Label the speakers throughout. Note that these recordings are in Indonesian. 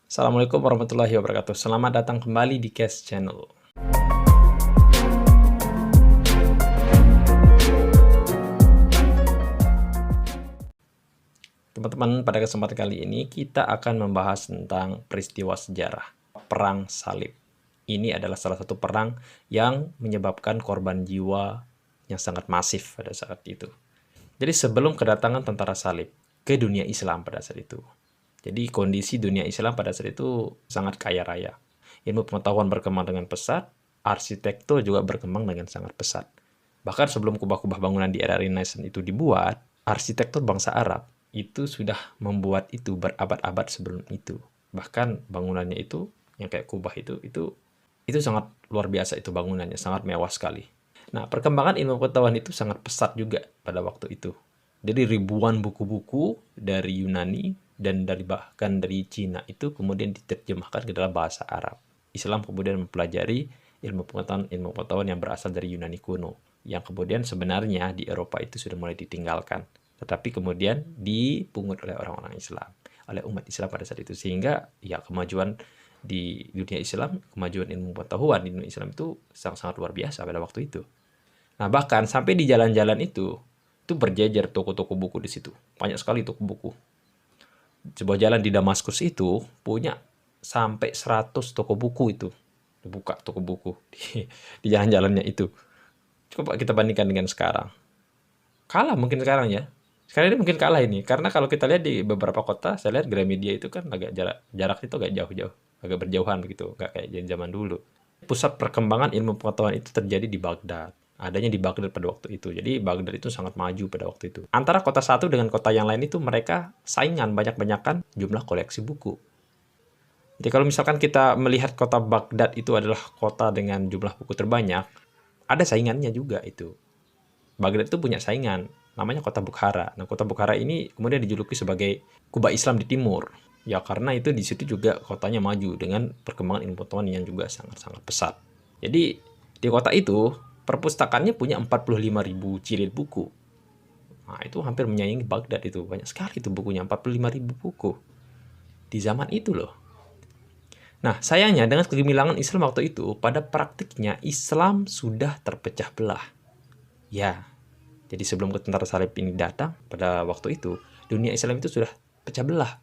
Speaker 1: Assalamualaikum warahmatullahi wabarakatuh. Selamat datang kembali di Cash Channel. Teman-teman, pada kesempatan kali ini kita akan membahas tentang peristiwa sejarah Perang Salib. Ini adalah salah satu perang yang menyebabkan korban jiwa yang sangat masif pada saat itu. Jadi sebelum kedatangan tentara salib ke dunia Islam pada saat itu. Jadi kondisi dunia Islam pada saat itu sangat kaya raya. Ilmu pengetahuan berkembang dengan pesat, arsitektur juga berkembang dengan sangat pesat. Bahkan sebelum kubah-kubah bangunan di era Renaissance itu dibuat, arsitektur bangsa Arab itu sudah membuat itu berabad-abad sebelum itu. Bahkan bangunannya itu, yang kayak kubah itu sangat luar biasa itu bangunannya, sangat mewah sekali. Nah, perkembangan ilmu pengetahuan itu sangat pesat juga pada waktu itu. Jadi ribuan buku-buku dari Yunani dan bahkan dari Cina itu kemudian diterjemahkan ke dalam bahasa Arab. Islam kemudian mempelajari ilmu pengetahuan yang berasal dari Yunani kuno, yang kemudian sebenarnya di Eropa itu sudah mulai ditinggalkan, tetapi kemudian dipungut oleh orang-orang Islam, oleh umat Islam pada saat itu, sehingga ya kemajuan di dunia Islam, kemajuan ilmu pengetahuan di dunia Islam itu sangat-sangat luar biasa pada waktu itu. Nah, bahkan sampai di jalan-jalan itu berjejer toko-toko buku di situ. Banyak sekali toko buku. Sebuah jalan di Damaskus itu punya sampai 100 toko buku itu. Buka toko buku di jalan-jalannya itu. Coba kita bandingkan dengan sekarang. Kalah mungkin sekarang ya. Sekarang ini mungkin kalah ini. Karena kalau kita lihat di beberapa kota, saya lihat Gramedia itu kan agak jarak itu agak jauh-jauh. Agak berjauhan begitu. Nggak kayak zaman dulu. Pusat perkembangan ilmu pengetahuan itu terjadi di Baghdad. Adanya di Baghdad pada waktu itu. Jadi Baghdad itu sangat maju pada waktu itu. Antara kota satu dengan kota yang lain itu mereka saingan banyak-banyakan jumlah koleksi buku. Jadi kalau misalkan kita melihat kota Baghdad itu adalah kota dengan jumlah buku terbanyak, ada saingannya juga itu. Baghdad itu punya saingan, namanya kota Bukhara. Nah, kota Bukhara ini kemudian dijuluki sebagai Kuba Islam di Timur. Ya karena itu di situ juga kotanya maju dengan perkembangan ilmu pengetahuan yang juga sangat-sangat pesat. Jadi di kota itu perpustakaannya punya 45.000 jilid buku. Nah, itu hampir menyaingi Baghdad itu. Banyak sekali itu bukunya, 45.000 buku. Di zaman itu loh. Nah, sayangnya dengan kegemilangan Islam waktu itu, pada praktiknya Islam sudah terpecah belah. Ya, jadi sebelum tentara salib ini datang, pada waktu itu, dunia Islam itu sudah pecah belah.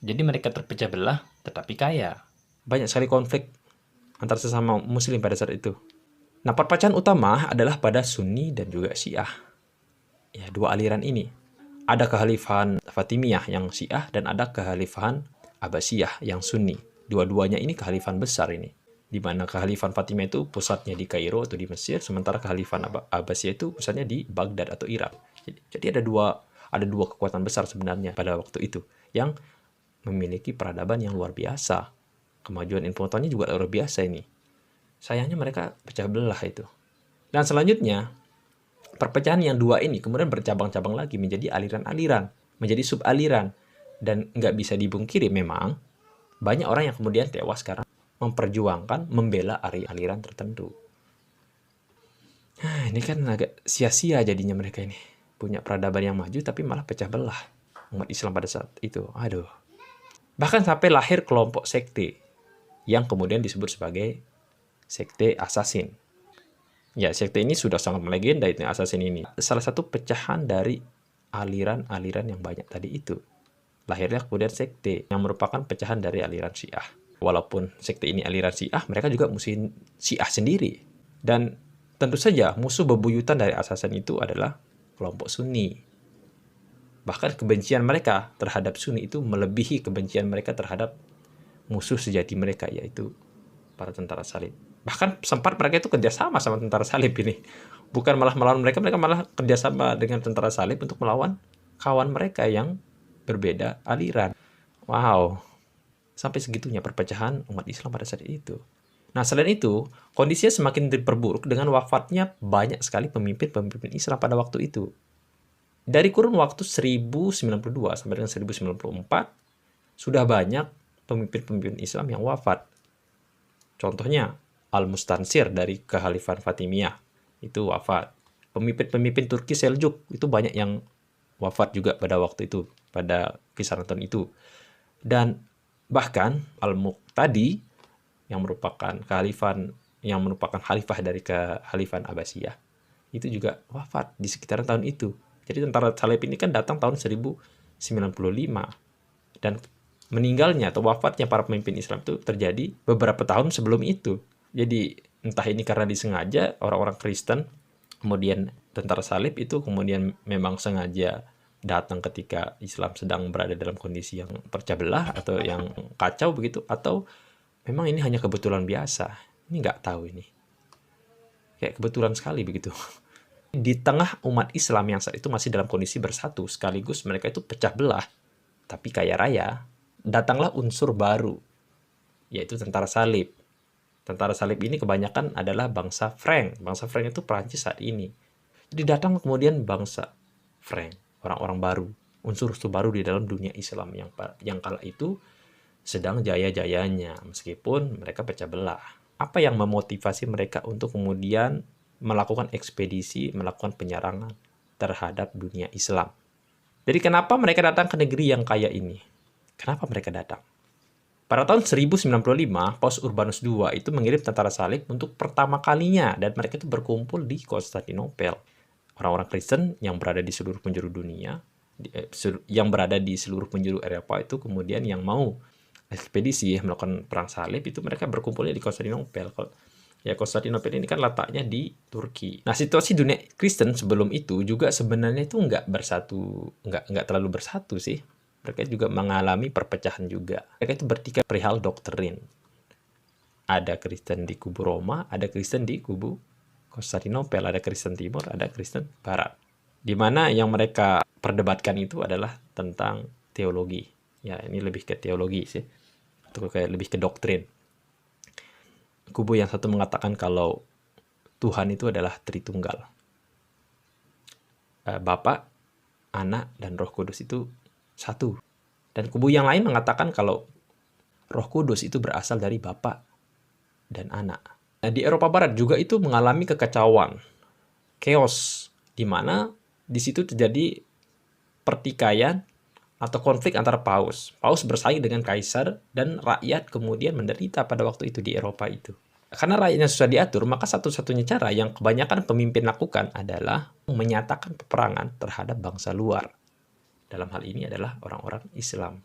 Speaker 1: Jadi mereka terpecah belah, tetapi kaya. Banyak sekali konflik antar sesama muslim pada saat itu. Nah, perpecahan utama adalah pada Sunni dan juga Syiah. Ya, dua aliran ini. Ada kekhalifahan Fatimiyah yang Syiah dan ada kekhalifahan Abbasiyah yang Sunni. Dua-duanya ini kekhalifahan besar ini. Di mana kekhalifahan Fatimiyah itu pusatnya di Kairo atau di Mesir, sementara kekhalifahan Abbasiyah itu pusatnya di Baghdad atau Irak. Jadi ada dua kekuatan besar sebenarnya pada waktu itu yang memiliki peradaban yang luar biasa. Kemajuan ilmu pengetahuannya juga luar biasa ini. Sayangnya mereka pecah belah itu. Dan selanjutnya, perpecahan yang dua ini kemudian bercabang-cabang lagi menjadi aliran-aliran, menjadi sub-aliran. Dan nggak bisa dibungkiri memang, banyak orang yang kemudian tewas karena memperjuangkan, membela aliran tertentu. Nah, ini kan agak sia-sia jadinya mereka ini. Punya peradaban yang maju tapi malah pecah belah umat Islam pada saat itu. Aduh. Bahkan sampai lahir kelompok sekte yang kemudian disebut sebagai sekte Assassin. Ya, sekte ini sudah sangat melegenda itu Assassin ini. Salah satu pecahan dari aliran-aliran yang banyak tadi itu. Lahirnya kemudian sekte yang merupakan pecahan dari aliran Syiah. Walaupun sekte ini aliran Syiah, mereka juga musuh Syiah sendiri. Dan tentu saja musuh bebuyutan dari Assassin itu adalah kelompok Sunni. Bahkan kebencian mereka terhadap Sunni itu melebihi kebencian mereka terhadap musuh sejati mereka, yaitu para tentara salib. Bahkan sempat mereka itu kerjasama sama tentara salib ini. Bukan malah melawan mereka, mereka malah kerjasama dengan tentara salib untuk melawan kawan mereka yang berbeda aliran. Wow, sampai segitunya perpecahan umat Islam pada saat itu. Nah, selain itu, kondisinya semakin diperburuk dengan wafatnya banyak sekali pemimpin-pemimpin Islam pada waktu itu. Dari kurun waktu 1092 sampai dengan 1094, sudah banyak pemimpin-pemimpin Islam yang wafat. Contohnya, Al-Mustansir dari Kekhalifahan Fatimiyah itu wafat. Pemimpin-pemimpin Turki Seljuk itu banyak yang wafat juga pada waktu itu, pada kisaran tahun itu. Dan Bahkan Al-Muqtadi yang merupakan khalifah dari kekhalifahan Abbasiyah itu juga wafat di sekitaran tahun itu. Jadi tentara salib ini kan datang tahun 1095 dan meninggalnya atau wafatnya para pemimpin Islam itu terjadi beberapa tahun sebelum itu. Jadi entah ini karena disengaja orang-orang Kristen, kemudian tentara salib itu kemudian memang sengaja datang ketika Islam sedang berada dalam kondisi yang pecah belah atau yang kacau begitu, atau memang ini hanya kebetulan biasa. Ini nggak tahu ini. Kayak kebetulan sekali begitu. Di tengah umat Islam yang saat itu masih dalam kondisi bersatu, sekaligus mereka itu pecah belah, tapi kaya raya, datanglah unsur baru, yaitu tentara salib. Tentara salib ini kebanyakan adalah bangsa Frank. Bangsa Frank itu Prancis saat ini. Jadi datang kemudian bangsa Frank, orang-orang baru, unsur-unsur baru di dalam dunia Islam yang kala itu sedang jaya-jayanya, meskipun mereka pecah belah. Apa yang memotivasi mereka untuk kemudian melakukan ekspedisi, melakukan penyerangan terhadap dunia Islam? Jadi kenapa mereka datang ke negeri yang kaya ini? Kenapa mereka datang? Pada tahun 1095, Paus Urbanus II itu mengirim tentara salib untuk pertama kalinya, dan mereka itu berkumpul di Konstantinopel. Orang-orang Kristen yang berada di seluruh penjuru dunia, yang berada di seluruh penjuru Eropa itu kemudian yang mau ekspedisi melakukan perang salib itu mereka berkumpulnya di Konstantinopel. Ya, Konstantinopel ini kan letaknya di Turki. Nah, situasi dunia Kristen sebelum itu juga sebenarnya itu nggak terlalu bersatu sih. Mereka juga mengalami perpecahan juga. Mereka itu bertikai perihal doktrin. Ada Kristen di kubu Roma, ada Kristen di kubu Konstantinopel, ada Kristen Timur, ada Kristen Barat. Di mana yang mereka perdebatkan itu adalah tentang teologi. Ya, ini lebih ke teologi sih. Atau kayak lebih ke doktrin. Kubu yang satu mengatakan kalau Tuhan itu adalah Tritunggal. Bapa, Anak, dan Roh Kudus itu satu. Dan kubu yang lain mengatakan kalau Roh Kudus itu berasal dari Bapa dan Anak. Nah, di Eropa Barat juga itu mengalami kekacauan, chaos, di mana di situ terjadi pertikaian atau konflik antara paus. Paus bersaing dengan kaisar dan rakyat kemudian menderita pada waktu itu di Eropa itu. Karena rakyatnya susah diatur, maka satu-satunya cara yang kebanyakan pemimpin lakukan adalah menyatakan peperangan terhadap bangsa luar. Dalam hal ini adalah orang-orang Islam.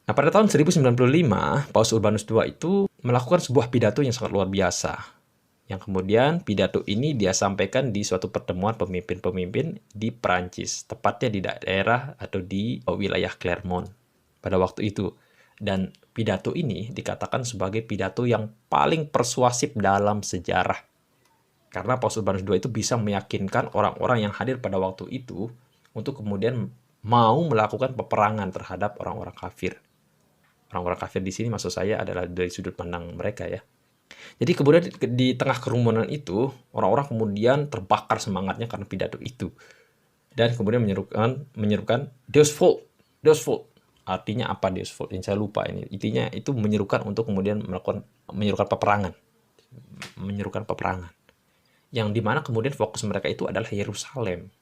Speaker 1: Nah, pada tahun 1095, Paus Urbanus II itu melakukan sebuah pidato yang sangat luar biasa. Yang kemudian pidato ini dia sampaikan di suatu pertemuan pemimpin-pemimpin di Prancis, tepatnya di daerah atau di wilayah Clermont pada waktu itu. Dan pidato ini dikatakan sebagai pidato yang paling persuasif dalam sejarah. Karena Paus Urbanus II itu bisa meyakinkan orang-orang yang hadir pada waktu itu untuk kemudian mau melakukan peperangan terhadap orang-orang kafir. Orang-orang kafir di sini maksud saya adalah dari sudut pandang mereka ya. Jadi kemudian di tengah kerumunan itu, orang-orang kemudian terbakar semangatnya karena pidato itu. Dan kemudian menyerukan Deus Vult, Deus Vult. Artinya apa Deus Vult? Yang saya lupa ini. Intinya itu menyerukan untuk kemudian menyerukan peperangan. Menyerukan peperangan. Yang dimana kemudian fokus mereka itu adalah Yerusalem,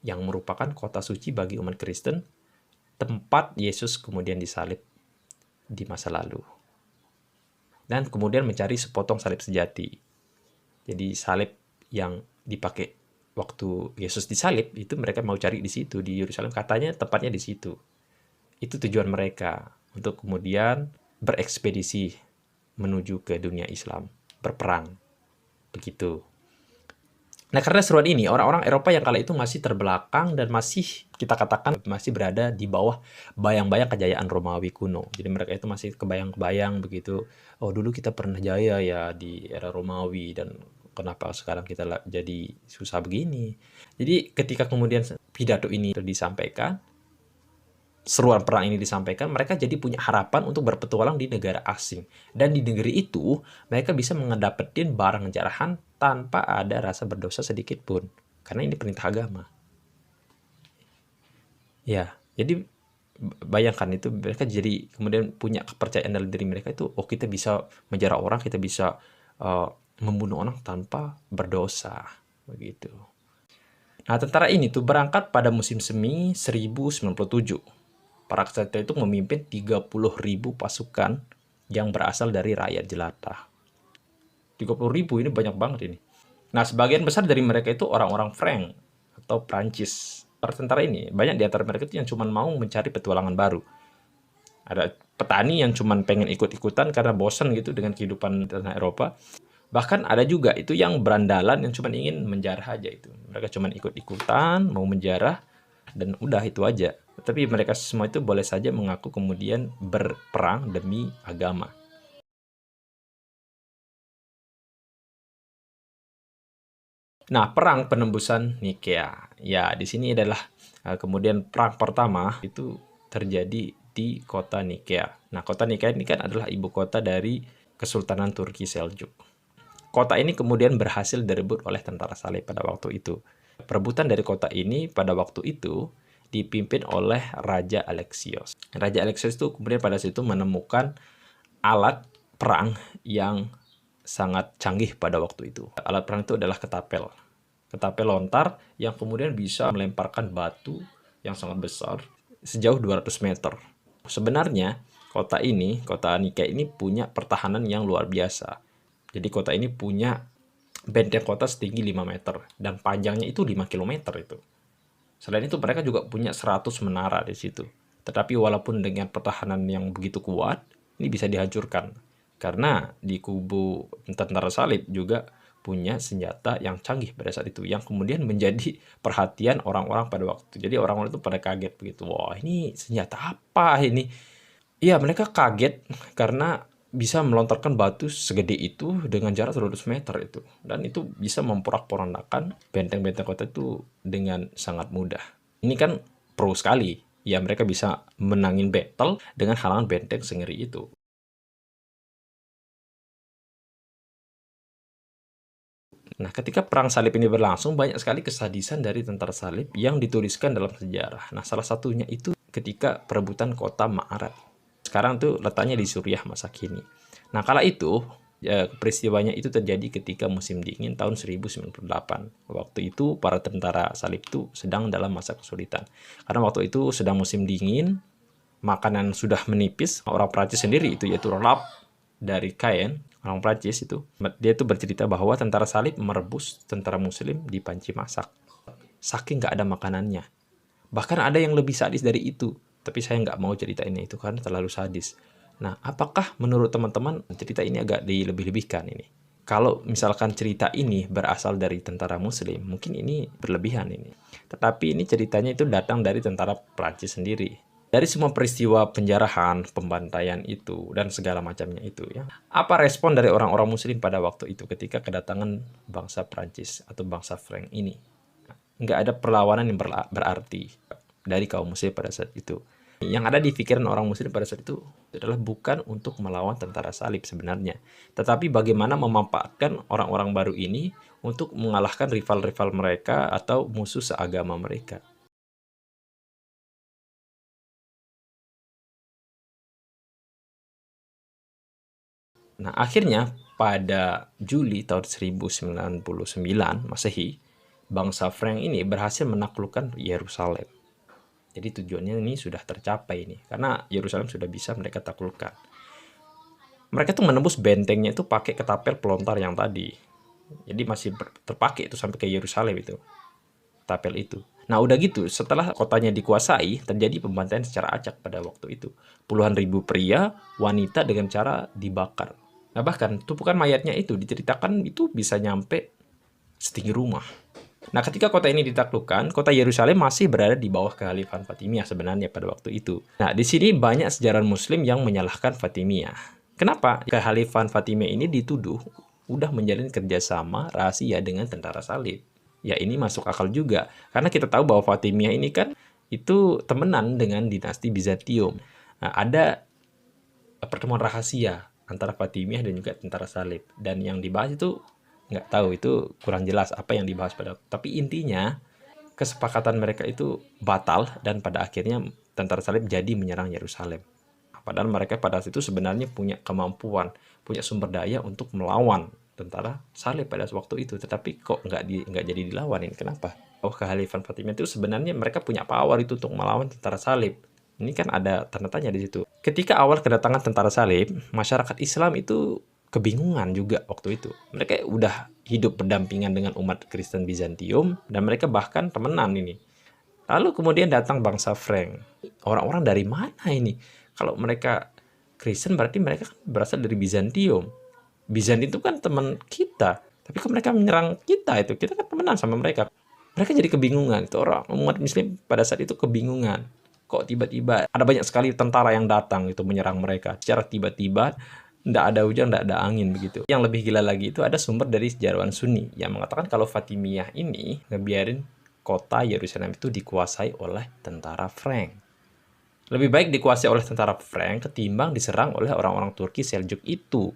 Speaker 1: yang merupakan kota suci bagi umat Kristen, tempat Yesus kemudian disalib di masa lalu. Dan kemudian mencari sepotong salib sejati. Jadi salib yang dipakai waktu Yesus disalib, itu mereka mau cari di situ, di Yerusalem. Katanya tepatnya di situ. Itu tujuan mereka, untuk kemudian berekspedisi menuju ke dunia Islam, berperang. Begitu. Nah, karena seruan ini, orang-orang Eropa yang kala itu masih terbelakang dan masih, kita katakan, masih berada di bawah bayang-bayang kejayaan Romawi kuno. Jadi mereka itu masih kebayang-kebayang begitu, oh dulu kita pernah jaya ya di era Romawi, dan kenapa sekarang kita jadi susah begini. Jadi ketika kemudian pidato ini disampaikan, seruan perang ini disampaikan, mereka jadi punya harapan untuk berpetualang di negara asing. Dan di negeri itu, mereka bisa mendapetin barang jarahan tanpa ada rasa berdosa sedikit pun. Karena ini perintah agama. Ya, jadi bayangkan itu, mereka jadi kemudian punya kepercayaan dalam diri mereka itu, oh kita bisa menjara orang, kita bisa membunuh orang tanpa berdosa. Begitu. Nah, tentara ini tuh berangkat pada musim semi 1097. Para ksatria itu memimpin 30.000 pasukan yang berasal dari rakyat jelata. 30.000 ini banyak banget ini. Nah, sebagian besar dari mereka itu orang-orang Frank atau Prancis. Para tentara ini, banyak di antara mereka itu yang cuma mau mencari petualangan baru. Ada petani yang cuma pengen ikut-ikutan karena bosan gitu dengan kehidupan tanah Eropa. Bahkan ada juga itu yang berandalan yang cuma ingin menjarah aja itu. Mereka cuma ikut-ikutan, mau menjarah, dan udah itu aja. Tapi mereka semua itu boleh saja mengaku kemudian berperang demi agama. Nah, perang penembusan Nikea. Ya, di sini adalah kemudian perang pertama itu terjadi di kota Nikea. Nah, kota Nikea ini kan adalah ibu kota dari Kesultanan Turki Seljuk. Kota ini kemudian berhasil direbut oleh tentara salib pada waktu itu. Perebutan dari kota ini pada waktu itu dipimpin oleh Raja Alexios. Raja Alexios itu kemudian pada situ menemukan alat perang yang sangat canggih pada waktu itu. Alat perang itu adalah ketapel. Ketapel lontar yang kemudian bisa melemparkan batu yang sangat besar sejauh 200 meter. Sebenarnya kota Nikea ini punya pertahanan yang luar biasa. Jadi kota ini punya benteng kota setinggi 5 meter dan panjangnya itu 5 kilometer itu. Selain itu mereka juga punya 100 menara di situ. Tetapi walaupun dengan pertahanan yang begitu kuat, ini bisa dihancurkan. Karena di kubu tentara salib juga punya senjata yang canggih pada saat itu, yang kemudian menjadi perhatian orang-orang pada waktu itu. Jadi orang-orang itu pada kaget begitu. Wah, ini senjata apa ini? Iya, mereka kaget karena bisa melontarkan batu segede itu dengan jarak 200 meter itu. Dan itu bisa memporak-porandakan benteng-benteng kota itu dengan sangat mudah. Ini kan pro sekali. Ya, mereka bisa menangin battle dengan halangan benteng sengeri itu. Nah, ketika perang salib ini berlangsung, banyak sekali kesadisan dari tentara salib yang dituliskan dalam sejarah. Nah, salah satunya itu ketika perebutan kota Ma'arad. Sekarang tuh letaknya di Suriah masa kini. Nah, kala itu ya, peristiwanya itu terjadi ketika musim dingin tahun 1098. Waktu itu para tentara salib itu sedang dalam masa kesulitan. Karena waktu itu sedang musim dingin, makanan sudah menipis. Orang Prancis sendiri itu yaitu Ralph dari Caen, orang Prancis itu, dia itu bercerita bahwa tentara salib merebus tentara muslim di panci masak. Saking nggak ada makanannya. Bahkan ada yang lebih sadis dari itu. Tapi saya nggak mau ceritainnya itu karena terlalu sadis. Nah, apakah menurut teman-teman cerita ini agak dilebih-lebihkan ini? Kalau misalkan cerita ini berasal dari tentara muslim, mungkin ini berlebihan ini. Tetapi ini ceritanya itu datang dari tentara Prancis sendiri. Dari semua peristiwa penjarahan, pembantaian itu, dan segala macamnya itu ya. Apa respon dari orang-orang muslim pada waktu itu ketika kedatangan bangsa Prancis atau bangsa Frank ini? Nggak ada perlawanan yang berarti dari kaum muslim pada saat itu. Yang ada di pikiran orang muslim pada saat itu adalah bukan untuk melawan tentara salib sebenarnya, tetapi bagaimana memanfaatkan orang-orang baru ini untuk mengalahkan rival-rival mereka atau musuh seagama mereka. Nah, akhirnya pada Juli tahun 1099 Masehi, bangsa Frank ini berhasil menaklukkan Yerusalem. Jadi tujuannya ini sudah tercapai ini, karena Yerusalem sudah bisa mereka taklukkan. Mereka tuh menembus bentengnya itu pakai ketapel pelontar yang tadi. Jadi masih terpakai itu sampai ke Yerusalem itu, ketapel itu. Nah udah gitu, setelah kotanya dikuasai, terjadi pembantaian secara acak pada waktu itu. Puluhan ribu pria, wanita dengan cara dibakar. Nah bahkan tumpukan mayatnya itu diceritakan itu bisa nyampe setinggi rumah. Nah, ketika kota ini ditaklukkan, kota Yerusalem masih berada di bawah kekhalifahan Fatimiyah sebenarnya pada waktu itu. Nah, di sini banyak sejarawan muslim yang menyalahkan Fatimiyah. Kenapa? Kekhalifahan Fatimiyah ini dituduh udah menjalin kerjasama rahasia dengan tentara salib. Ya, ini masuk akal juga. Karena kita tahu bahwa Fatimiyah ini kan itu temenan dengan dinasti Bizantium. Nah, ada pertemuan rahasia antara Fatimiyah dan juga tentara salib. Dan yang dibahas itu nggak tahu, itu kurang jelas apa yang dibahas pada, tapi intinya kesepakatan mereka itu batal dan pada akhirnya tentara salib jadi menyerang Yerusalem. Padahal mereka pada saat itu sebenarnya punya kemampuan, punya sumber daya untuk melawan tentara salib pada waktu itu, tetapi kok nggak jadi dilawan. Ini kenapa? Oh, kehalifan Fatimiyah itu sebenarnya mereka punya power itu untuk melawan tentara salib. Ini kan ada tanda tanya di situ. Ketika awal kedatangan tentara salib, masyarakat Islam itu kebingungan juga waktu itu. Mereka udah hidup berdampingan dengan umat Kristen Bizantium, dan mereka bahkan temenan ini. Lalu kemudian datang bangsa Frank. Orang-orang dari mana ini? Kalau mereka Kristen berarti mereka kan berasal dari Bizantium. Bizantium itu kan teman kita. Tapi kok mereka menyerang kita itu? Kita kan temenan sama mereka. Mereka jadi kebingungan. Itu orang umat Muslim pada saat itu kebingungan. Kok tiba-tiba ada banyak sekali tentara yang datang itu menyerang mereka. Secara tiba-tiba, tidak ada hujan, tidak ada angin begitu. Yang lebih gila lagi itu ada sumber dari sejarawan Sunni yang mengatakan kalau Fatimiyah ini ngebiarin kota Yerusalem itu dikuasai oleh tentara Frank. Lebih baik dikuasai oleh tentara Frank ketimbang diserang oleh orang-orang Turki Seljuk itu.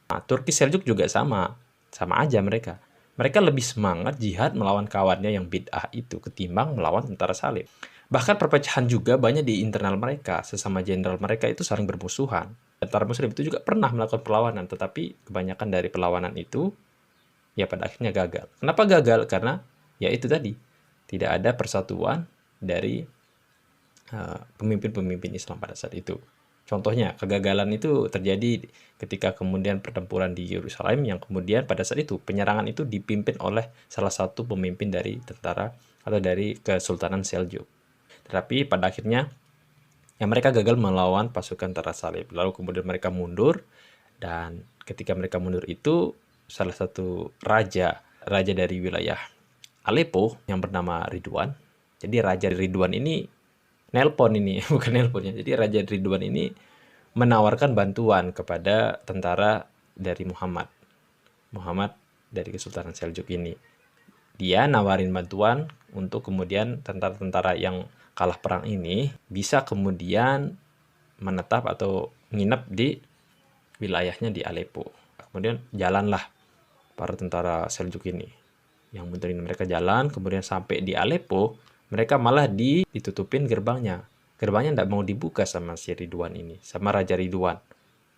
Speaker 1: Nah, Turki Seljuk juga sama aja mereka. Mereka lebih semangat jihad melawan kawannya yang bid'ah itu ketimbang melawan tentara salib. Bahkan perpecahan juga banyak di internal mereka, sesama jenderal mereka itu saling bermusuhan. Tentara Muslim itu juga pernah melakukan perlawanan, tetapi kebanyakan dari perlawanan itu ya pada akhirnya gagal. Kenapa gagal? Karena ya itu tadi, tidak ada persatuan dari pemimpin-pemimpin Islam pada saat itu. Contohnya, kegagalan itu terjadi ketika kemudian pertempuran di Yerusalem yang kemudian pada saat itu penyerangan itu dipimpin oleh salah satu pemimpin dari tentara atau dari Kesultanan Seljuk. Tetapi pada akhirnya ya mereka gagal melawan pasukan tentara salib. Lalu kemudian mereka mundur, dan ketika mereka mundur itu salah satu raja dari wilayah Aleppo yang bernama Ridwan. Jadi Raja Ridwan ini nelpon ini, bukan nelponnya. Jadi Raja Ridwan ini menawarkan bantuan kepada tentara dari Muhammad dari Kesultanan Seljuk ini. Dia nawarin bantuan untuk kemudian tentara-tentara yang kalah perang ini bisa kemudian menetap atau nginep di wilayahnya di Aleppo. Kemudian jalanlah para tentara Seljuk ini. Yang bantuin mereka jalan, kemudian sampai di Aleppo, mereka malah ditutupin gerbangnya. Gerbangnya tidak mau dibuka sama si Ridwan ini, sama Raja Ridwan.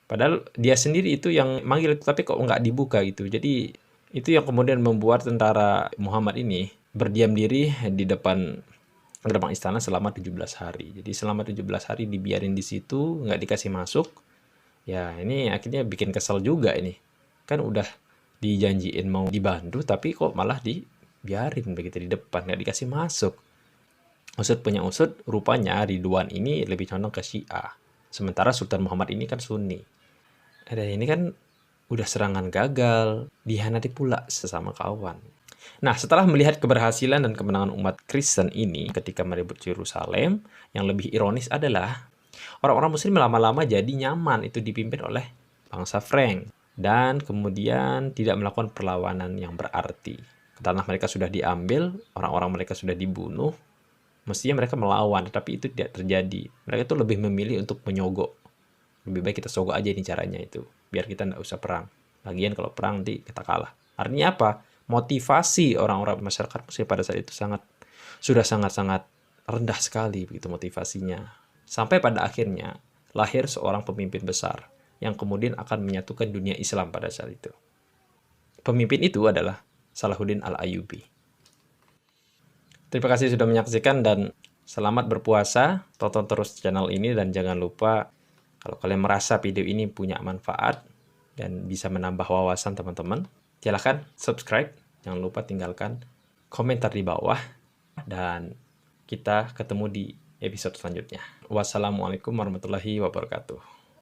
Speaker 1: Padahal dia sendiri itu yang manggil, tapi kok nggak dibuka gitu. Jadi itu yang kemudian membuat tentara Muhammad ini berdiam diri di depan gerbang istana selama 17 hari. Jadi selama 17 hari dibiarin di situ, nggak dikasih masuk. Ya ini akhirnya bikin kesel juga ini. Kan udah dijanjiin mau dibantu, tapi kok malah dibiarin begitu di depan, nggak dikasih masuk. Usut punya usut, rupanya Ridwan ini lebih condong ke Syiah. Sementara Sultan Muhammad ini kan Sunni. Dan ini kan udah serangan gagal, dihianati pula sesama kawan. Nah, setelah melihat keberhasilan dan kemenangan umat Kristen ini ketika merebut Yerusalem, yang lebih ironis adalah orang-orang Muslim lama-lama jadi nyaman itu dipimpin oleh bangsa Frank. Dan kemudian tidak melakukan perlawanan yang berarti. Tanah mereka sudah diambil, orang-orang mereka sudah dibunuh, mestinya mereka melawan, tetapi itu tidak terjadi. Mereka itu lebih memilih untuk menyogok. Lebih baik kita sogok aja ini caranya itu, biar kita nggak usah perang. Lagian kalau perang nanti kita kalah. Artinya apa? Motivasi orang-orang masyarakat Muslim pada saat itu sudah sangat-sangat rendah sekali begitu motivasinya. Sampai pada akhirnya lahir seorang pemimpin besar yang kemudian akan menyatukan dunia Islam pada saat itu. Pemimpin itu adalah Salahuddin Al-Ayyubi. Terima kasih sudah menyaksikan dan selamat berpuasa. Tonton terus channel ini dan jangan lupa kalau kalian merasa video ini punya manfaat dan bisa menambah wawasan teman-teman, silahkan subscribe. Jangan lupa tinggalkan komentar di bawah dan kita ketemu di episode selanjutnya. Wassalamualaikum warahmatullahi wabarakatuh.